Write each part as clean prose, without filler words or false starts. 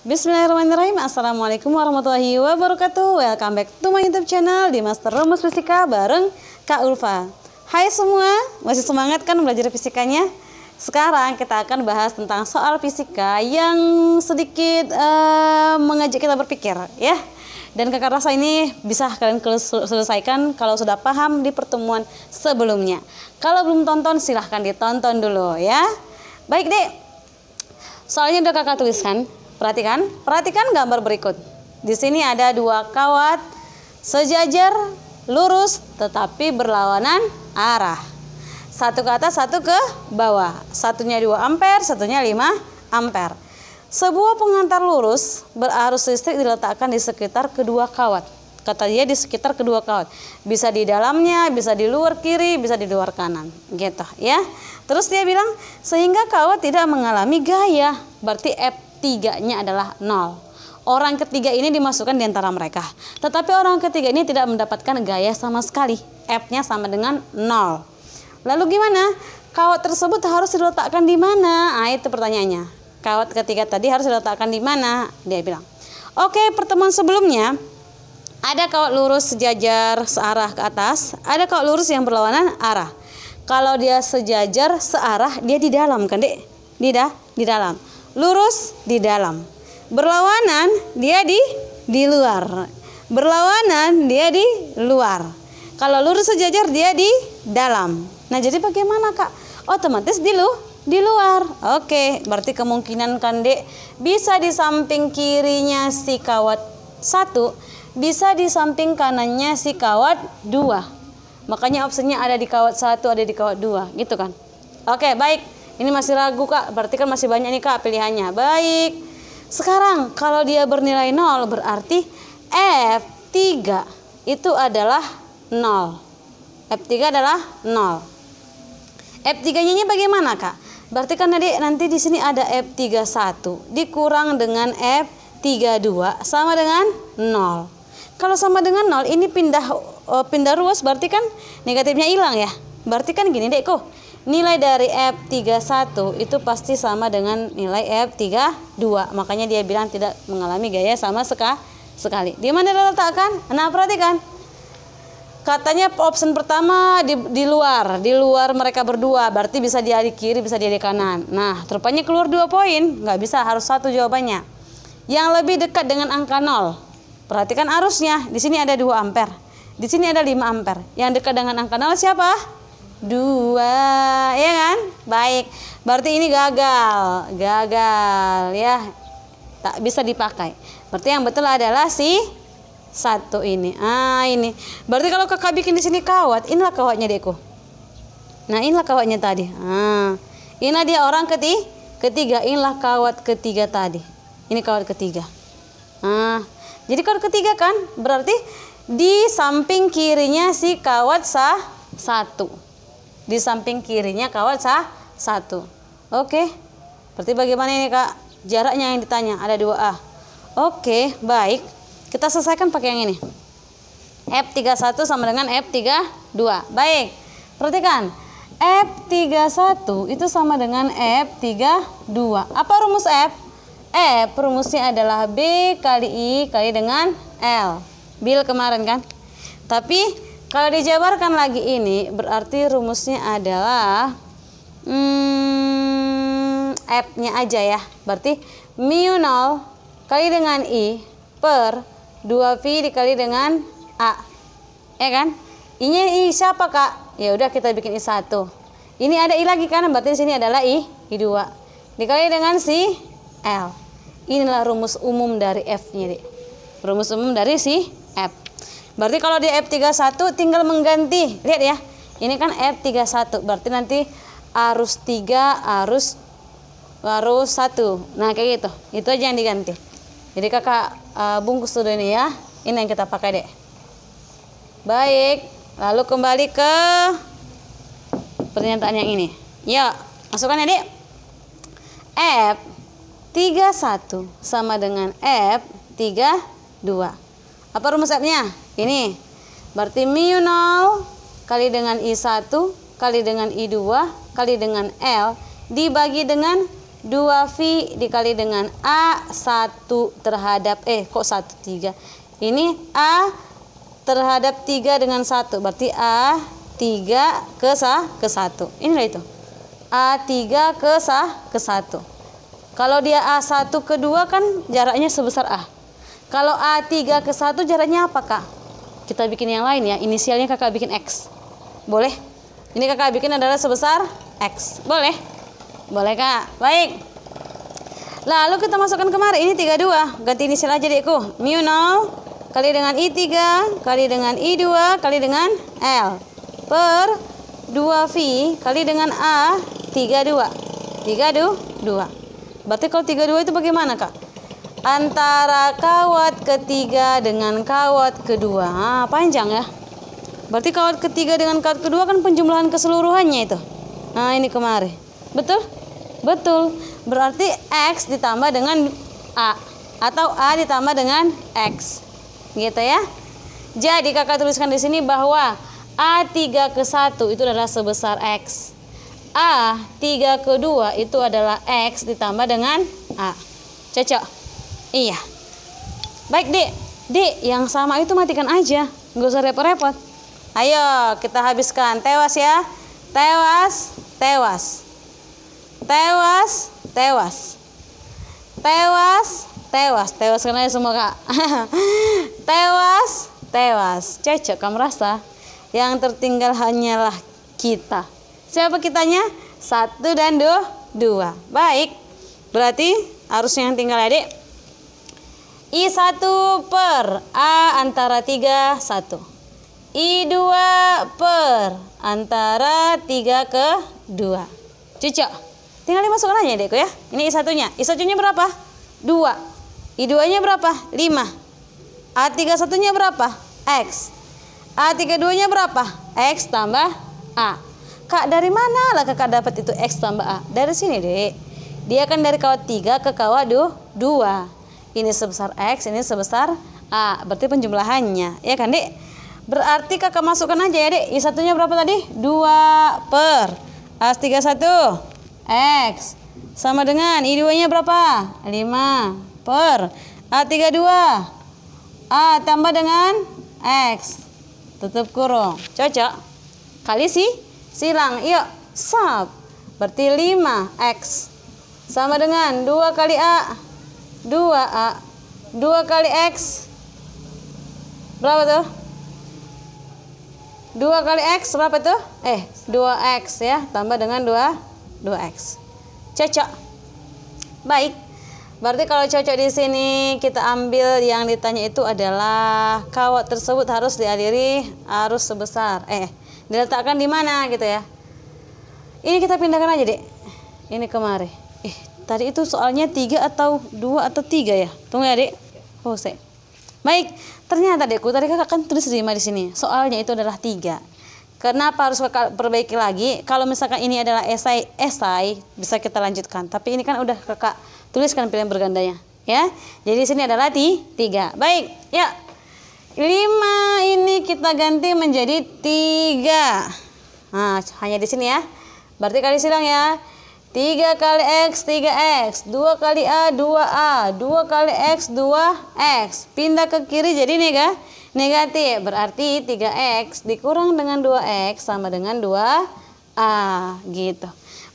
Bismillahirrahmanirrahim. Assalamualaikum warahmatullahi wabarakatuh. Welcome back to my YouTube channel di Master Rumus Fisika bareng Kak Ulfa. Hai semua, masih semangat kan belajar fisikanya? Sekarang kita akan bahas tentang soal fisika yang sedikit mengajak kita berpikir ya. Dan kakak rasa ini bisa kalian selesaikan kalau sudah paham di pertemuan sebelumnya. Kalau belum tonton silahkan ditonton dulu ya. Baik dek, soalnya udah kakak tuliskan. Perhatikan gambar berikut. Di sini ada dua kawat sejajar, lurus, tetapi berlawanan arah. Satu ke atas, satu ke bawah. Satunya 2 ampere, satunya 5 ampere. Sebuah pengantar lurus berarus listrik diletakkan di sekitar kedua kawat. Kata dia di sekitar kedua kawat. Bisa di dalamnya, bisa di luar kiri, bisa di luar kanan. Gitu ya. Terus dia bilang, sehingga kawat tidak mengalami gaya. Berarti F3-nya adalah 0. Orang ketiga ini dimasukkan di antara mereka. Tetapi orang ketiga ini tidak mendapatkan gaya sama sekali. F-nya sama dengan 0. Lalu gimana? Kawat tersebut harus diletakkan di mana? Nah, itu pertanyaannya. Kawat ketiga tadi harus diletakkan di mana? Dia bilang. Oke, pertemuan sebelumnya ada kawat lurus sejajar searah ke atas, ada kawat lurus yang berlawanan arah. Kalau dia sejajar searah, dia di dalam kan, Dek? Di dalam. Lurus di dalam. Berlawanan dia di luar. Berlawanan dia di luar. Kalau lurus sejajar dia di dalam. Nah, jadi bagaimana, Kak? Otomatis di luar. Oke, berarti kemungkinan kan, Dek, bisa di samping kirinya si kawat 1, bisa di samping kanannya si kawat 2. Makanya opsinya ada di kawat 1, ada di kawat 2, gitu kan? Oke, baik. Ini masih ragu, Kak. Berarti kan masih banyak nih, Kak, pilihannya. Baik. Sekarang kalau dia bernilai 0 berarti F3 itu adalah 0. F3 adalah 0. F3-nya bagaimana, Kak? Berarti kan nanti di sini ada F31 dikurang dengan F32 sama dengan 0. Kalau sama dengan 0 ini pindah ruas, berarti kan negatifnya hilang ya. Berarti kan gini, Dek, kok. Nilai dari F31 itu pasti sama dengan nilai F32. Makanya dia bilang tidak mengalami gaya sama sekali. Di mana diletakkan? Nah, perhatikan. Katanya opsi pertama di luar mereka berdua, berarti bisa dia di kiri, bisa dia di kanan. Nah, rupanya keluar 2 poin, nggak bisa, harus 1 jawabannya. Yang lebih dekat dengan angka 0. Perhatikan arusnya, di sini ada 2 ampere, di sini ada 5 ampere. Yang dekat dengan angka 0 siapa? 2, ya kan? Baik, berarti ini gagal ya, tak bisa dipakai. Berarti yang betul adalah si 1 ini. Ini. Berarti kalau kakak bikin di sini kawat, inilah kawatnya, Deko. Nah, inilah kawatnya tadi. Inilah dia orang ketiga. Inilah kawat ketiga tadi. Ini kawat ketiga. Jadi kawat ketiga kan, berarti di samping kirinya si kawat 1. Di samping kirinya kawat 1. Oke. Berarti bagaimana ini, Kak? Jaraknya yang ditanya ada 2A. Oke, baik. Kita selesaikan pakai yang ini. F31 sama dengan F32. Baik. Perhatikan. F31 itu sama dengan F32. Apa rumus F? Rumusnya adalah B kali I kali dengan L. Bil kemarin kan? Tapi kalau dijabarkan lagi ini berarti rumusnya adalah F-nya aja ya. Berarti mu 0 kali dengan I per 2V dikali dengan A. Ya kan? I-nya I siapa, Kak? Ya udah kita bikin I1. Ini ada I lagi kan? Berarti di sini adalah I2. Dikali dengan si L. Inilah rumus umum dari F-nya, Dek. Rumus umum dari si F. Berarti kalau di F31 tinggal mengganti. Lihat ya. Ini kan F31. Berarti nanti arus 3, arus 1. Nah, kayak gitu. Itu aja yang diganti. Jadi kakak bungkus dulu ini ya. Ini yang kita pakai, Dek. Baik. Lalu kembali ke pernyataan yang ini. Yuk, masukkan ya, Dek. F31 sama dengan F32. Apa rumus F-nya? Ini. Berarti mu 0 kali dengan I1 kali dengan I2 kali dengan L dibagi dengan 2V dikali dengan A 1 terhadap kok 1 3. Ini A terhadap 3 dengan 1. Berarti A 3 ke 1. Inilah itu. A 3 ke 1. Kalau dia A1 ke 2 kan jaraknya sebesar A. Kalau A3 ke 1 jaraknya apa, Kak? Kita bikin yang lain ya. Inisialnya Kakak bikin X. Boleh? Ini Kakak bikin adalah sebesar X. Boleh? Boleh, Kak. Baik. Lalu kita masukkan kemari. Ini 32. Ganti inisial aja, Dekku. Mu 0 kali dengan I3 kali dengan I2 kali dengan L per 2V kali dengan A 32. 32. Berarti kalau 32 itu bagaimana, Kak? Antara kawat ketiga dengan kawat kedua. Panjang ya. Berarti kawat ketiga dengan kawat kedua kan penjumlahan keseluruhannya itu. Nah, ini kemari. Betul? Betul. Berarti X ditambah dengan A. Atau A ditambah dengan X. Gitu ya. Jadi Kakak tuliskan di sini bahwa A3 ke 1 itu adalah sebesar X. A3 ke 2 itu adalah X ditambah dengan A. Cocok? Iya. Baik, Dik. Dik, yang sama itu matikan aja. Nggak usah repot-repot. Ayo, kita habiskan. Tewas ya. Tewas, tewas. Tewas, tewas. Tewas, tewas. Tewaskan aja semua, Kak. Tewas, tewas. Cocok, kamu rasa? Yang tertinggal hanyalah kita. Siapa kitanya? 1 dan 2. Baik. Berarti harusnya yang tinggal adik. I1 per A antara 3, 1. I2 per antara 3 ke 2. Cocok. Tinggal dimasukkan aja, Dekku ya. Ini I1-nya. I1-nya berapa? 2. I2-nya berapa? 5. A31-nya berapa? X. A32-nya berapa? X tambah A. Kak, dari mana lah Kakak dapat itu X tambah A? Dari sini, Dek. Dia kan dari kawat 3 ke kawat 2. Ini sebesar X, ini sebesar A. Berarti penjumlahannya. Ya kan, Dek? Berarti Kakak masukkan aja ya, Dek. I1-nya berapa tadi? 2 per A31 X. Sama dengan I2-nya berapa? 5 per A32 A tambah dengan X. Tutup kurung. Cocok? Kali silang. Yuk, sub. Berarti 5X. Sama dengan 2 kali A. 2A. 2 kali X. Berapa tuh? 2 kali X berapa tuh? 2X ya. Tambah dengan 2X. Cocok? Baik. Berarti kalau cocok di sini kita ambil yang ditanya itu adalah kawat tersebut harus dialiri arus sebesar. Diletakkan di mana gitu ya. Ini kita pindahkan aja, Dek. Ini kemari. Tadi itu soalnya 3 atau 2 atau 3 ya. Tunggu ya, Dek. Baik, ternyata, Dekku, tadi Kakak kan tulis 5 di sini. Soalnya itu adalah 3. Kenapa harus Kakak perbaiki lagi? Kalau misalkan ini adalah esai bisa kita lanjutkan. Tapi ini kan udah Kakak tuliskan pilihan bergandanya, ya. Jadi di sini adalah 3. Baik, ya. 5 ini kita ganti menjadi 3. Nah, hanya di sini ya. Berarti kali silang ya. 3 kali X, 3X. 2 kali A, 2A. 2 kali X, 2X. Pindah ke kiri jadi negatif. Berarti 3X dikurang dengan 2X sama dengan 2A. Gitu.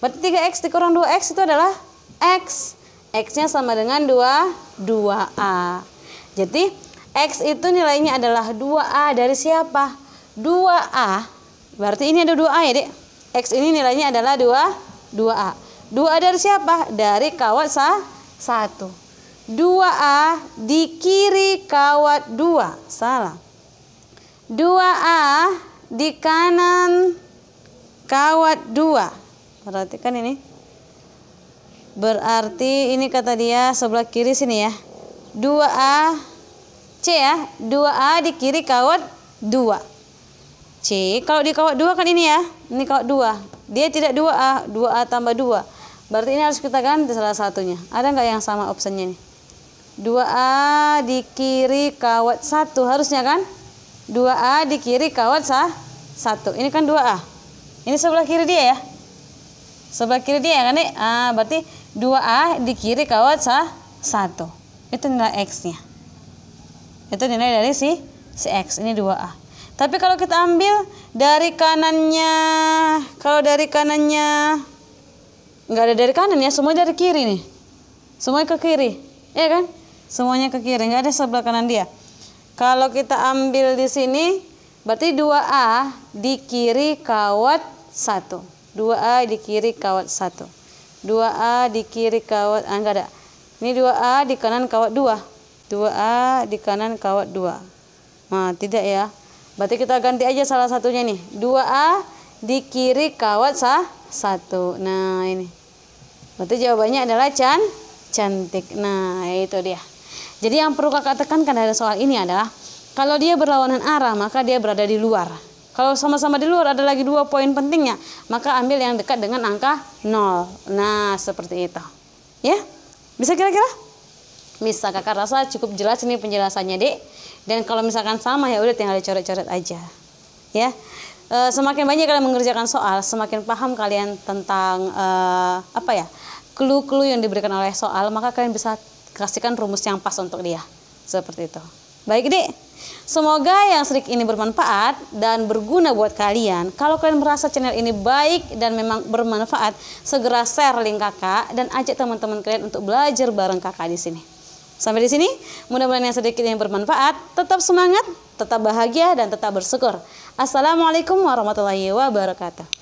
Berarti 3X dikurang 2X itu adalah X. X-nya sama dengan 2A. Jadi X itu nilainya adalah 2A dari siapa? 2A. Berarti ini ada 2A ya, Dek. X ini nilainya adalah 2A. 2A dari siapa? Dari kawat 1. 2A di kiri kawat 2. Salah. 2A di kanan kawat 2. Perhatikan ini. Berarti ini kata dia sebelah kiri sini ya. 2A C ya. 2A di kiri kawat 2. C. Kalau di kawat 2 kan ini ya. Ini kawat 2. Dia tidak 2A. 2A tambah 2. Berarti ini harus kita ganti salah satunya. Ada nggak yang sama opsinya nih? 2A di kiri kawat 1. Harusnya kan? 2A di kiri kawat 1. Ini kan 2A. Ini sebelah kiri dia ya. Sebelah kiri dia kan, Nek? Berarti 2A di kiri kawat 1. Itu nilai X-nya. Itu nilai dari si X. Ini 2A. Tapi kalau kita ambil dari kanannya, kalau dari kanannya nggak ada dari kanan ya, semua dari kiri nih. Semuanya ke kiri, ya kan? Semuanya ke kiri, nggak ada sebelah kanan dia. Kalau kita ambil di sini, berarti 2A di kiri kawat 1. 2A di kiri kawat 1. 2A di kiri kawat, enggak ada. Ini 2A di kanan kawat 2. 2A di kanan kawat 2. Nah, tidak ya. Berarti kita ganti aja salah satunya nih. 2A di kiri kawat 1. Nah, ini. Berarti jawabannya adalah cantik. Nah, itu dia. Jadi yang perlu kakak tekankan dari soal ini adalah kalau dia berlawanan arah, maka dia berada di luar. Kalau sama-sama di luar, ada lagi 2 poin pentingnya. Maka ambil yang dekat dengan angka 0. Nah, seperti itu. Ya, bisa kira-kira? Bisa, kakak rasa cukup jelas ini penjelasannya, Dek. Dan kalau misalkan sama ya udah tinggal dicoret-coret aja. Ya. Semakin banyak kalian mengerjakan soal, semakin paham kalian tentang clue-clue yang diberikan oleh soal, maka kalian bisa kasihkan rumus yang pas untuk dia. Seperti itu. Baik, Dek. Semoga yang sedikit ini bermanfaat dan berguna buat kalian. Kalau kalian merasa channel ini baik dan memang bermanfaat, segera share link kakak dan ajak teman-teman kalian untuk belajar bareng kakak di sini. Sampai di sini, mudah-mudahan yang sedikit yang bermanfaat. Tetap semangat, tetap bahagia, dan tetap bersyukur. Assalamualaikum warahmatullahi wabarakatuh.